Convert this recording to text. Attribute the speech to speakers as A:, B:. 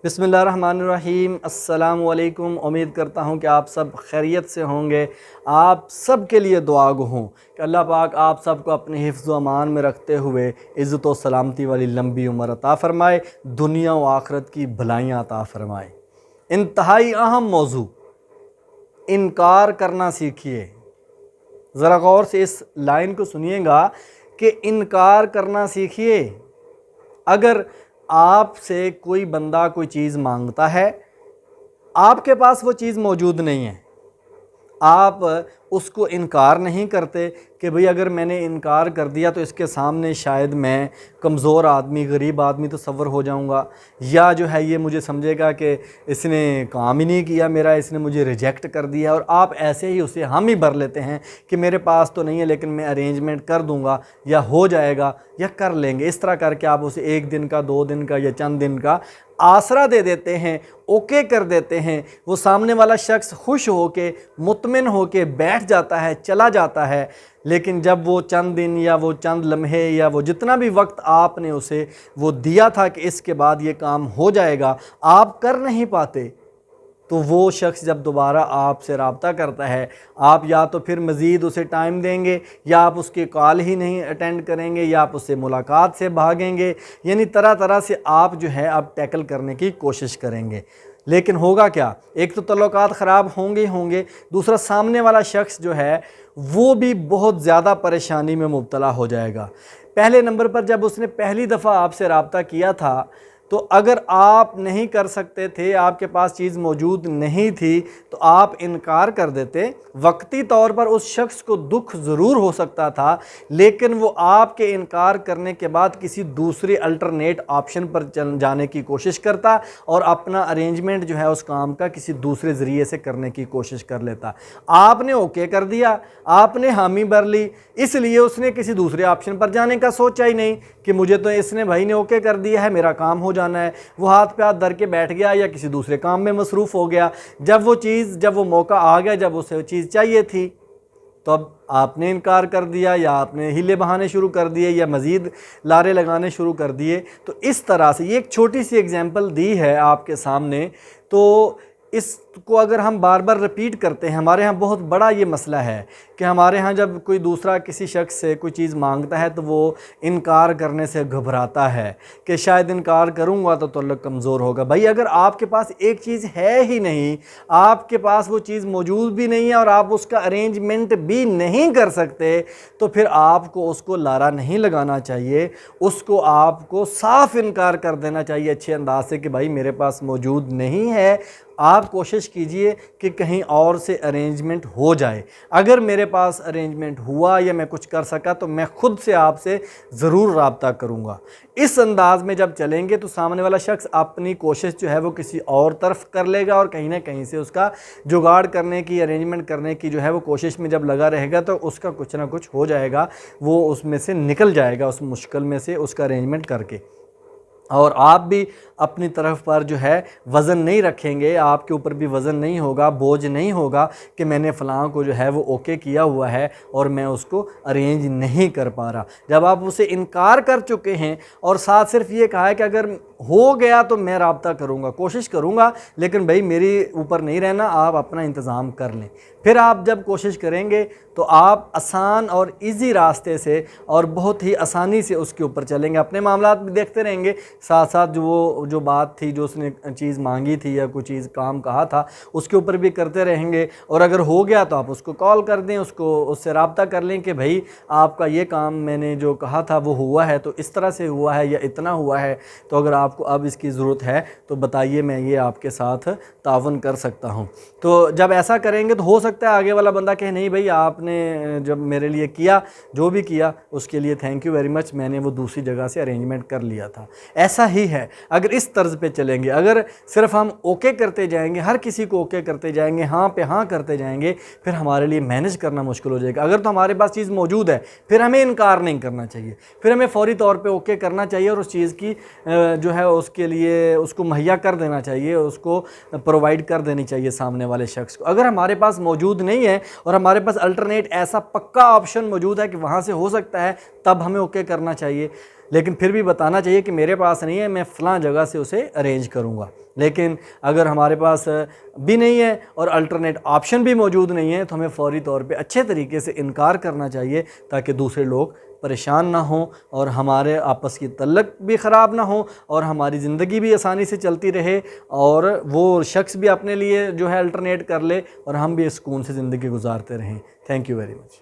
A: बिस्मिल्लाहिर्रहमानिर्रहीम। अस्सलामु अलैकुम। उम्मीद करता हूँ कि आप सब खैरियत से होंगे। आप सब के लिए दुआ गो हूँ कि अल्लाह पाक आप सबको अपने हिफ्ज़ व अमान में रखते हुए इज़्ज़त व सलामती वाली लंबी उम्र अता फ़रमाए, दुनिया व आखिरत की भलाइयाँ अता फ़रमाए। इंतहाई अहम मौजू, इनकार करना सीखिए। ज़रा गौर से इस लाइन को सुनिएगा कि इनकार करना सीखिए। अगर आपसे कोई बंदा कोई चीज़ मांगता है, आपके पास वो चीज़ मौजूद नहीं है, आप उसको इनकार नहीं करते कि भाई अगर मैंने इनकार कर दिया तो इसके सामने शायद मैं कमज़ोर आदमी, गरीब आदमी तसव्वुर हो जाऊंगा, या जो है ये मुझे समझेगा कि इसने काम ही नहीं किया मेरा, इसने मुझे रिजेक्ट कर दिया। और आप ऐसे ही उसे हम ही भर लेते हैं कि मेरे पास तो नहीं है लेकिन मैं अरेंजमेंट कर दूंगा या हो जाएगा या कर लेंगे। इस तरह करके आप उसे 1 दिन का, 2 दिन का या चंद दिन का आसरा दे देते हैं, ओके कर देते हैं। वो सामने वाला शख्स खुश होके, मुतमिन होके बैठ जाता है, चला जाता है। लेकिन जब वो चंद दिन या वो चंद लम्हे या वो जितना भी वक्त आपने उसे वो दिया था कि इसके बाद ये काम हो जाएगा, आप कर नहीं पाते, तो वो शख्स जब दोबारा आपसे रब्ता करता है, आप या तो फिर मज़ीद उसे टाइम देंगे, या आप उसके कॉल ही नहीं अटेंड करेंगे, या आप उससे मुलाकात से भागेंगे। यानी तरह तरह से आप जो है आप टैकल करने की कोशिश करेंगे। लेकिन होगा क्या, एक तो तल्लुकात ख़राब होंगे ही होंगे, दूसरा सामने वाला शख्स जो है वो भी बहुत ज़्यादा परेशानी में मुब्तला हो जाएगा। पहले नंबर पर जब उसने पहली दफ़ा आपसे रब्ता किया था, तो अगर आप नहीं कर सकते थे, आपके पास चीज़ मौजूद नहीं थी, तो आप इनकार कर देते। वक्ती तौर पर उस शख्स को दुख ज़रूर हो सकता था, लेकिन वो आपके इनकार करने के बाद किसी दूसरे अल्टरनेट ऑप्शन पर जाने की कोशिश करता और अपना अरेंजमेंट जो है उस काम का किसी दूसरे ज़रिए से करने की कोशिश कर लेता। आपने ओके कर दिया, आपने हामी भर ली, इसलिए उसने किसी दूसरे ऑप्शन पर जाने का सोचा ही नहीं कि मुझे तो इसने भाई ने ओके कर दिया है, मेरा काम हो जाना है। वो हाथ पे हाथ धर के बैठ गया या किसी दूसरे काम में मसरूफ़ हो गया। जब वो मौका आ गया, जब उसे चीज़ चाहिए थी, तो अब आपने इनकार कर दिया, या आपने हीले बहाने शुरू कर दिए, या मज़ीद लारे लगाने शुरू कर दिए। तो इस तरह से ये एक छोटी सी एग्जांपल दी है आपके सामने। तो इसको अगर हम बार बार रिपीट करते हैं, हमारे यहाँ बहुत बड़ा ये मसला है कि हमारे यहाँ जब कोई दूसरा किसी शख्स से कोई चीज़ मांगता है तो वो इनकार करने से घबराता है कि शायद इनकार करूँगा तो अल्लाह कमज़ोर होगा। भाई अगर आपके पास एक चीज़ है ही नहीं, आपके पास वो चीज़ मौजूद भी नहीं है और आप उसका अरेंजमेंट भी नहीं कर सकते, तो फिर आपको उसको लारा नहीं लगाना चाहिए। उसको आपको साफ इनकार कर देना चाहिए अच्छे अंदाज से कि भाई मेरे पास मौजूद नहीं है, आप कोशिश कीजिए कि कहीं और से अरेंजमेंट हो जाए। अगर मेरे पास अरेंजमेंट हुआ या मैं कुछ कर सका तो मैं ख़ुद से आपसे ज़रूर रब्ता करूँगा। इस अंदाज में जब चलेंगे तो सामने वाला शख्स अपनी कोशिश जो है वो किसी और तरफ कर लेगा और कहीं ना कहीं से उसका जुगाड़ करने की, अरेंजमेंट करने की जो है वो कोशिश में जब लगा रहेगा तो उसका कुछ ना कुछ हो जाएगा, वो उसमें से निकल जाएगा, उस मुश्किल में से उसका अरेंजमेंट करके। और आप भी अपनी तरफ पर जो है वज़न नहीं रखेंगे, आपके ऊपर भी वज़न नहीं होगा, बोझ नहीं होगा कि मैंने फ़लाँ को जो है वो ओके किया हुआ है और मैं उसको अरेंज नहीं कर पा रहा। जब आप उसे इनकार कर चुके हैं और साथ सिर्फ ये कहा है कि अगर हो गया तो मैं रब्ता करूँगा, कोशिश करूँगा, लेकिन भाई मेरी ऊपर नहीं रहना, आप अपना इंतज़ाम कर लें। फिर आप जब कोशिश करेंगे तो आप आसान और इजी रास्ते से और बहुत ही आसानी से उसके ऊपर चलेंगे। अपने मामलात भी देखते रहेंगे, साथ साथ जो बात थी, जो उसने चीज़ मांगी थी या कोई चीज़ काम कहा था, उसके ऊपर भी करते रहेंगे। और अगर हो गया तो आप उसको कॉल कर दें, उससे रब्ता कर लें कि भाई आपका ये काम मैंने जो कहा था वो हुआ है, तो इस तरह से हुआ है या इतना हुआ है, तो अगर आपको अब इसकी ज़रूरत है तो बताइए, मैं ये आपके साथ तावन कर सकता हूँ। तो जब ऐसा करेंगे तो हो सकता है आगे वाला बंदा कहे नहीं भाई आपने जब मेरे लिए किया, जो भी किया उसके लिए थैंक यू वेरी मच, मैंने वो दूसरी जगह से अरेंजमेंट कर लिया था। ऐसा ही है, अगर इस तर्ज पे चलेंगे, अगर सिर्फ हम ओके करते जाएंगे, हर किसी को ओके करते जाएंगे, हाँ पे हाँ करते जाएंगे, फिर हमारे लिए मैनेज करना मुश्किल हो जाएगा। अगर तो हमारे पास चीज़ मौजूद है फिर हमें इनकार नहीं करना चाहिए, फिर हमें फौरी तौर पे ओके करना चाहिए और उस चीज़ की जो है उसके लिए उसको मुहैया कर देना चाहिए, उसको प्रोवाइड कर देनी चाहिए सामने वाले शख्स को। अगर हमारे पास मौजूद नहीं है और हमारे पास अल्टरनेट ऐसा पक्का ऑप्शन मौजूद है कि वहाँ से हो सकता है, तब हमें ओके करना चाहिए। लेकिन फिर भी बताना चाहिए कि मेरे पास नहीं है, मैं फ़लाँ जगह से उसे अरेंज करूँगा। लेकिन अगर हमारे पास भी नहीं है और अल्टरनेट ऑप्शन भी मौजूद नहीं है तो हमें फ़ौरी तौर पे अच्छे तरीके से इनकार करना चाहिए, ताकि दूसरे लोग परेशान ना हों और हमारे आपस की तल्लक भी ख़राब ना हो और हमारी ज़िंदगी भी आसानी से चलती रहे, और वो शख्स भी अपने लिए जो है अल्टरनेट कर ले और हम भी सुकून से ज़िंदगी गुजारते रहें। Thank you very much.